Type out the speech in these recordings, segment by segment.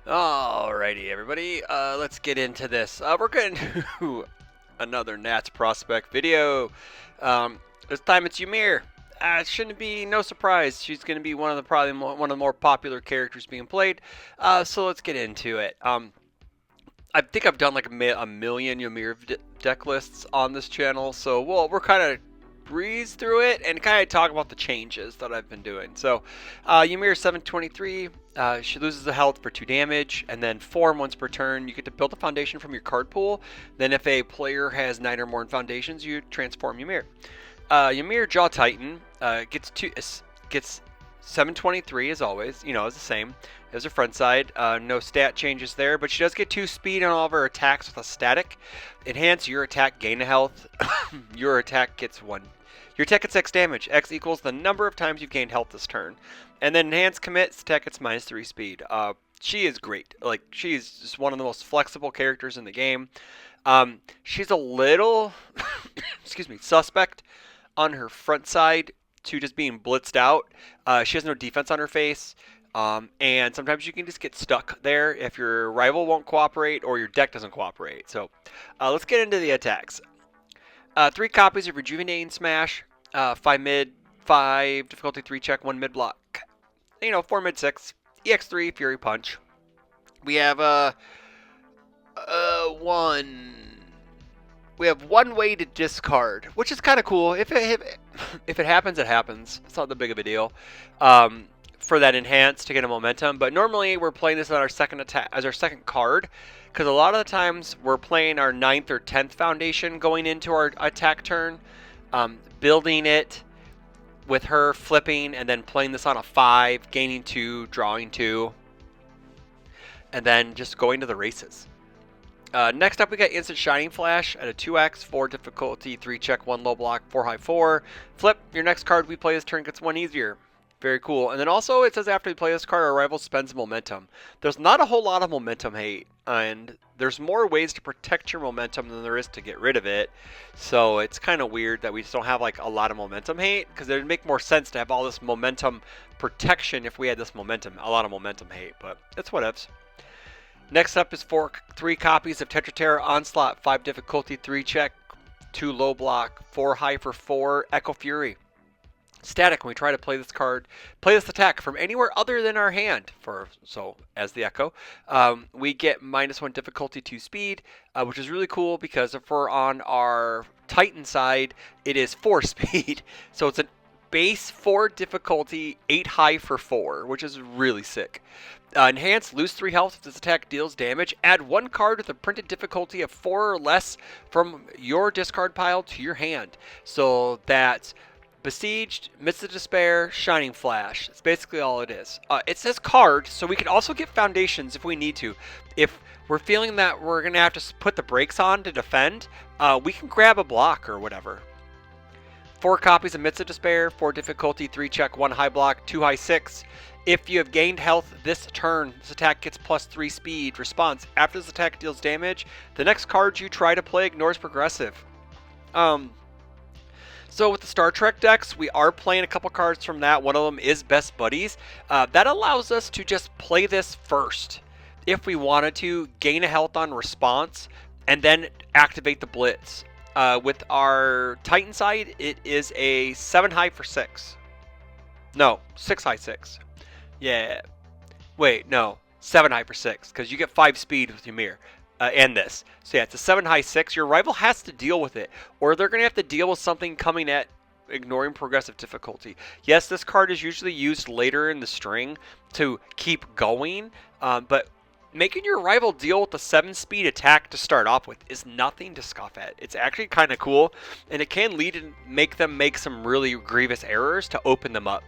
Alrighty, everybody. Let's get into this. We're going to do another Nats prospect video. This time it's Ymir. It shouldn't be no surprise. She's going to be one of the more popular characters being played. So let's get into it. I think I've done like a million Ymir deck lists on this channel, so we're kind of breeze through it and kind of talk about the changes that I've been doing. So, Ymir 723, she loses the health for 2 damage, and then form once per turn. You get to build a foundation from your card pool. Then, if a player has 9 or more foundations, you transform Ymir. Ymir Jaw Titan gets 723 as always. You know, it's the same as her front side. No stat changes there, but she does get 2 speed on all of her attacks with a static. Enhance your attack, gain a health. Your attack gets 1. Your attack gets X damage. X equals the number of times you've gained health this turn. And then enhance commit, attack gets -3 speed. She is great. Like, she's just one of the most flexible characters in the game. She's a little, excuse me, suspect on her front side to just being blitzed out. She has no defense on her face. And sometimes you can just get stuck there if your rival won't cooperate or your deck doesn't cooperate. So let's get into the attacks. 3 copies of Rejuvenating Smash, 5 mid, 5 difficulty 3 check, 1 mid block. 4 mid 6, EX3 Fury Punch. We have one way to discard, which is kind of cool. If it happens, it happens. It's not that big of a deal. For that enhance to get a momentum, but normally we're playing this on our second attack as our second card, because a lot of the times we're playing our 9th or 10th foundation going into our attack turn, building it with her flipping, and then playing this on a 5, gaining 2, drawing 2, and then just going to the races. Next up, we got Instant Shining Flash at a 2x, 4 difficulty, 3 check, 1 low block, 4 high 4. Flip, your next card we play this turn gets 1 easier. Very cool. And then also it says after we play this card, our rival spends momentum. There's not a whole lot of momentum hate, and there's more ways to protect your momentum than there is to get rid of it. So it's kind of weird that we just don't have like a lot of momentum hate, because it would make more sense to have all this momentum protection if we had a lot of momentum hate, but it's whatevs. Next up is 3 copies of Tetra Terra Onslaught, 5 difficulty, 3 check, 2 low block, 4 high for 4, Echo Fury. Static, when we try to play this attack from anywhere other than our hand, as the Echo, we get -1 difficulty, 2 speed, which is really cool because if we're on our Titan side, it is 4 speed. So it's a base 4 difficulty, 8 high for 4, which is really sick. Enhance, lose 3 health if this attack deals damage. Add 1 card with a printed difficulty of 4 or less from your discard pile to your hand. So that's Besieged, Midst of Despair, Shining Flash. That's basically all it is. It says card, so we can also get foundations if we need to. If we're feeling that we're going to have to put the brakes on to defend, we can grab a block or whatever. 4 copies of Midst of Despair, 4 difficulty, 3 check, 1 high block, 2 high 6. If you have gained health this turn, this attack gets +3 speed. Response, after this attack deals damage, the next card you try to play ignores progressive. So with the Star Trek decks, we are playing a couple cards from that. One of them is Best Buddies. That allows us to just play this first. If we wanted to, gain a health on response, and then activate the Blitz. With our Titan side, it is a 7 high for 6. No, 6 high 6. Yeah. Wait, no. 7 high for 6, because you get 5 speed with Ymir. And this. So yeah, it's a 7 high 6. Your rival has to deal with it, or they're going to have to deal with something coming at ignoring progressive difficulty. Yes, this card is usually used later in the string to keep going, but making your rival deal with the 7 speed attack to start off with is nothing to scoff at. It's actually kind of cool, and it can lead and make them make some really grievous errors to open them up.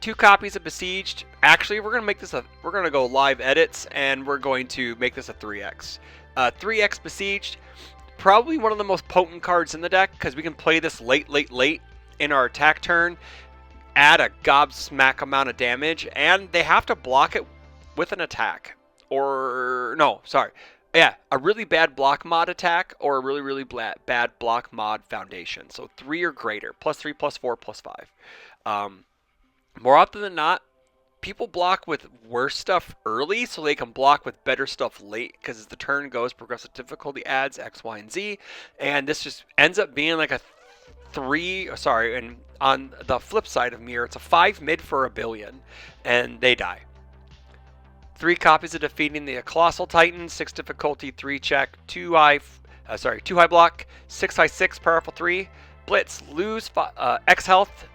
2 copies of Besieged. Actually, we're going to go live edits, and we're going to make this a 3x. 3x Besieged, probably one of the most potent cards in the deck, because we can play this late in our attack turn, add a gobsmack amount of damage, and they have to block it with an attack. Or, no, sorry. Yeah, a really bad block mod attack, or a really bad block mod foundation. So 3 or greater, +3, +4, +5. More often than not, people block with worse stuff early so they can block with better stuff late, because as the turn goes, progressive difficulty adds X, Y, and Z, and this just ends up being like a 3, sorry, and on the flip side of Ymir, it's a 5 mid for a billion, and they die. 3 copies of defeating the Colossal Titan, 6 difficulty, 3 check, 2 high block, 6 high 6, powerful 3, blitz, lose X health.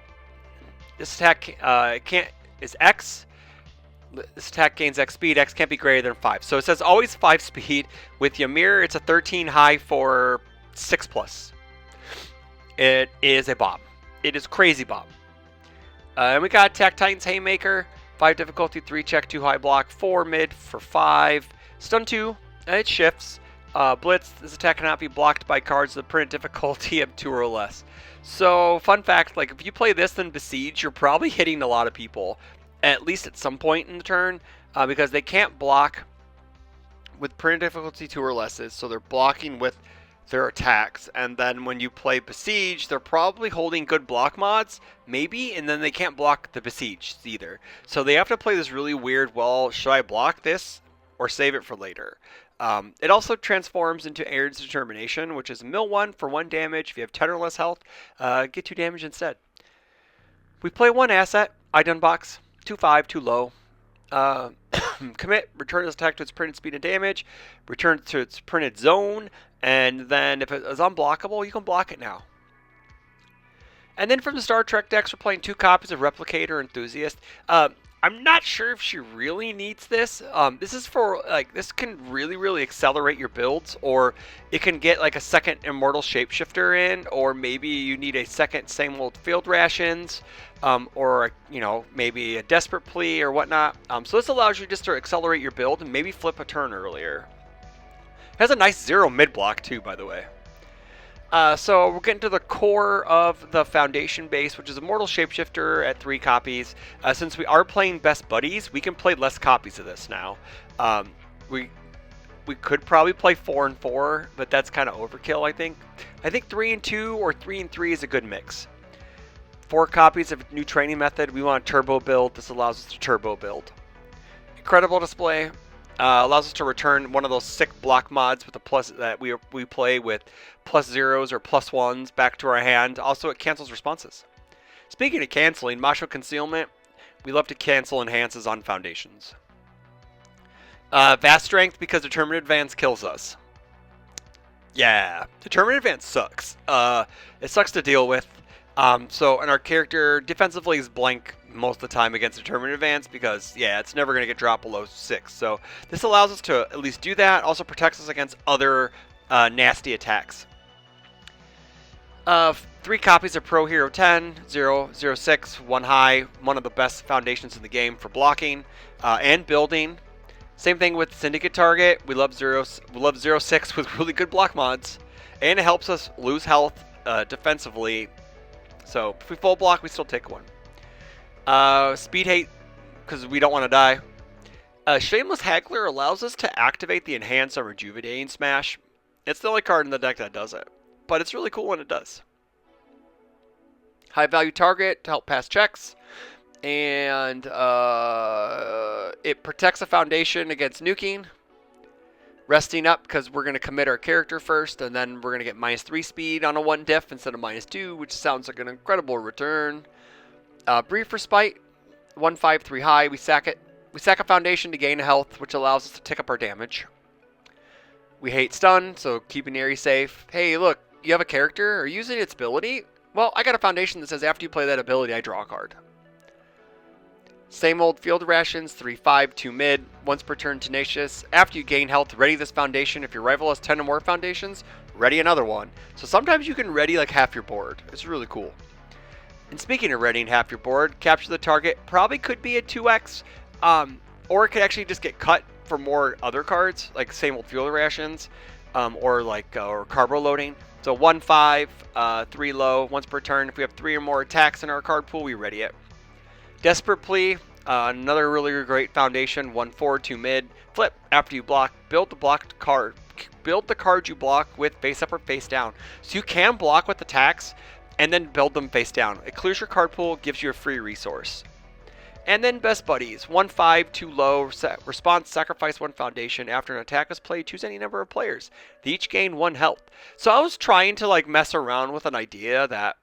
This attack is X. This attack gains X speed. X can't be greater than 5. So it says always 5 speed. With Ymir, it's a 13 high for 6+. It is a bomb. It is crazy bomb. And we got Attack Titan's Haymaker. 5 difficulty, 3 check, 2 high block, 4 mid for 5. Stun 2, it shifts. Blitz, this attack cannot be blocked by cards with a print difficulty of 2 or less. So, fun fact, like if you play this then Besiege, you're probably hitting a lot of people, at least at some point in the turn, because they can't block with print difficulty 2 or less, so they're blocking with their attacks. And then when you play Besiege, they're probably holding good block mods, maybe, and then they can't block the Besieged either. So they have to play this really weird, well, should I block this or save it for later? It also transforms into Aird's Determination, which is mill 1 for 1 damage. If you have 10 or less health, get 2 damage instead. We play 1 asset, Idun Box, 2/5, too low. Commit, return this attack to its printed speed and damage, return to its printed zone, and then if it is unblockable, you can block it now. And then from the Star Trek decks, we're playing 2 copies of Replicator Enthusiast. I'm not sure if she really needs this. This is for, like, this can really accelerate your builds, or it can get like a second Immortal Shapeshifter in, or maybe you need a second Same Old Field Rations, or, you know, maybe a Desperate Plea or whatnot. So this allows you just to accelerate your build and maybe flip a turn earlier. It has a nice 0 mid block too, by the way. So we're getting to the core of the foundation base, which is Immortal Shapeshifter at 3 copies. Since we are playing Best Buddies, we can play less copies of this now. We could probably play 4 and 4, but that's kind of overkill, I think. I think 3 and 2 or 3 and 3 is a good mix. 4 copies of New Training Method. We want a turbo build. This allows us to turbo build. Incredible Display. Allows us to return one of those sick block mods with a plus that we play with +0s or +1s back to our hand. Also, it cancels responses. Speaking of canceling, Macho Concealment, we love to cancel enhances on foundations. Vast Strength, because Determined Advance kills us. Yeah, Determined Advance sucks. It sucks to deal with. And our character defensively is blank most of the time against Determined Advance because, yeah, it's never going to get dropped below 6. So this allows us to at least do that. Also protects us against other nasty attacks. 3 copies of Pro Hero 10, 0, 0, 6, 1 high. One of the best foundations in the game for blocking and building. Same thing with Syndicate Target. We love 0/6 with really good block mods. And it helps us lose health defensively. So if we full block, we still take 1. Speed Hate, because we don't want to die. Shameless Haggler allows us to activate the Enhance on Rejuvenating Smash. It's the only card in the deck that does it, but it's really cool when it does. High Value Target to help pass checks. And it protects a foundation against nuking. Resting up, because we're going to commit our character first, and then we're going to get -3 speed on a 1 diff instead of -2, which sounds like an incredible return. Brief Respite, 1/5, 3 high. We sack it. We sack a foundation to gain health, which allows us to tick up our damage. We hate stun, so keeping Aerie safe. Hey, look, you have a character. Are you using its ability? Well, I got a foundation that says after you play that ability, I draw a card. Same Old Field Rations, 3/5, 2 mid, once per turn Tenacious. After you gain health, ready this foundation. If your rival has 10 or more foundations, ready another one. So sometimes you can ready like half your board. It's really cool. And speaking of readying half your board, Capture the Target probably could be a 2x, or it could actually just get cut for more other cards, like Same Old Field Rations, or Carbo Loading. So 1/5, 3 low, once per turn. If we have 3 or more attacks in our card pool, we ready it. Desperate Plea, another really great foundation, 1/4, 2 mid. Flip, after you block, build the card you block with face up or face down. So you can block with attacks and then build them face down. It clears your card pool, gives you a free resource. And then Best Buddies, 1-5, too low, response, sacrifice 1 foundation. After an attack is played, choose any number of players. They each gain 1 health. So I was trying to like mess around with an idea that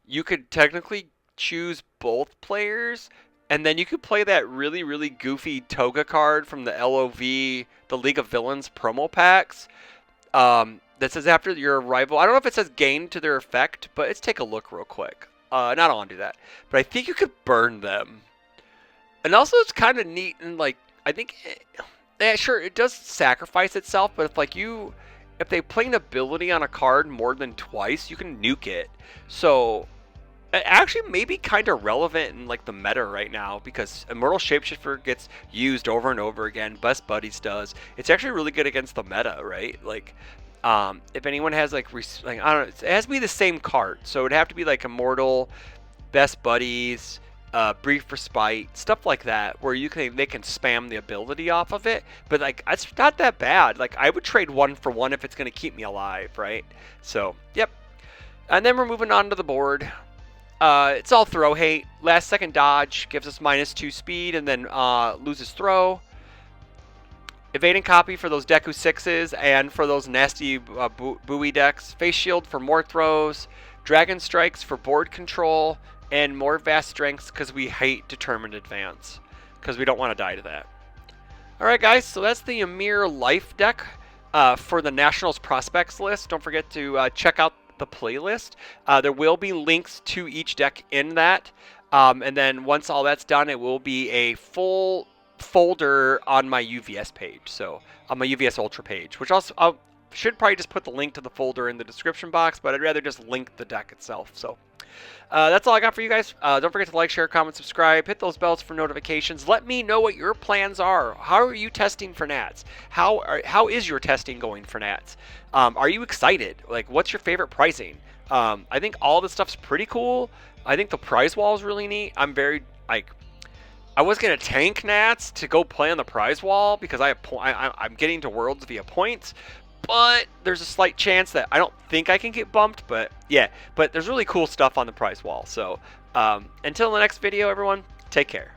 you could technically choose both players, and then you could play that really, really goofy Toga card from the LOV, the League of Villains promo packs. That says after your arrival, I don't know if it says gain to their effect, but let's take a look real quick. I don't want to do that, but I think you could burn them. And also, it's kind of neat, and like I think, yeah, sure, it does sacrifice itself, but if they play an ability on a card more than twice, you can nuke it. So it actually may be kind of relevant in like the meta right now, because Immortal Shapeshifter gets used over and over again. Best Buddies does. It's actually really good against the meta, right? Like, if anyone has like I don't know, it has to be the same card, so it'd have to be like Immortal, Best Buddies, Brief Respite, stuff like that, where they can spam the ability off of it. But like, it's not that bad. Like, I would trade 1 for 1 if it's going to keep me alive, right? So, yep. And then we're moving on to the board. It's all throw hate. Last second dodge gives us -2 speed, and then loses throw. Evade and copy for those Deku 6s and for those nasty buoy decks. Face shield for more throws. Dragon strikes for board control. And more vast strengths because we hate determined advance, because we don't want to die to that. Alright guys, so that's the Ymir life deck for the Nationals prospects list. Don't forget to check out the playlist. There will be links to each deck in that. And then once all that's done, it will be a full folder on my UVS page. So on my UVSUltra page, which also I should probably just put the link to the folder in the description box, but I'd rather just link the deck itself. So that's all I got for you guys. Don't forget to like, share, comment, subscribe, hit those bells for notifications. Let me know what your plans are. How are you testing for Nats? How is your testing going for Nats? Are you excited? Like, what's your favorite pricing? I think all this stuff's pretty cool. I think the prize wall is really neat. I'm very like, I was gonna tank Nats to go play on the prize wall because I'm getting to Worlds via points. But there's a slight chance that I don't think I can get bumped, but yeah. But there's really cool stuff on the prize wall. So until the next video, everyone, take care.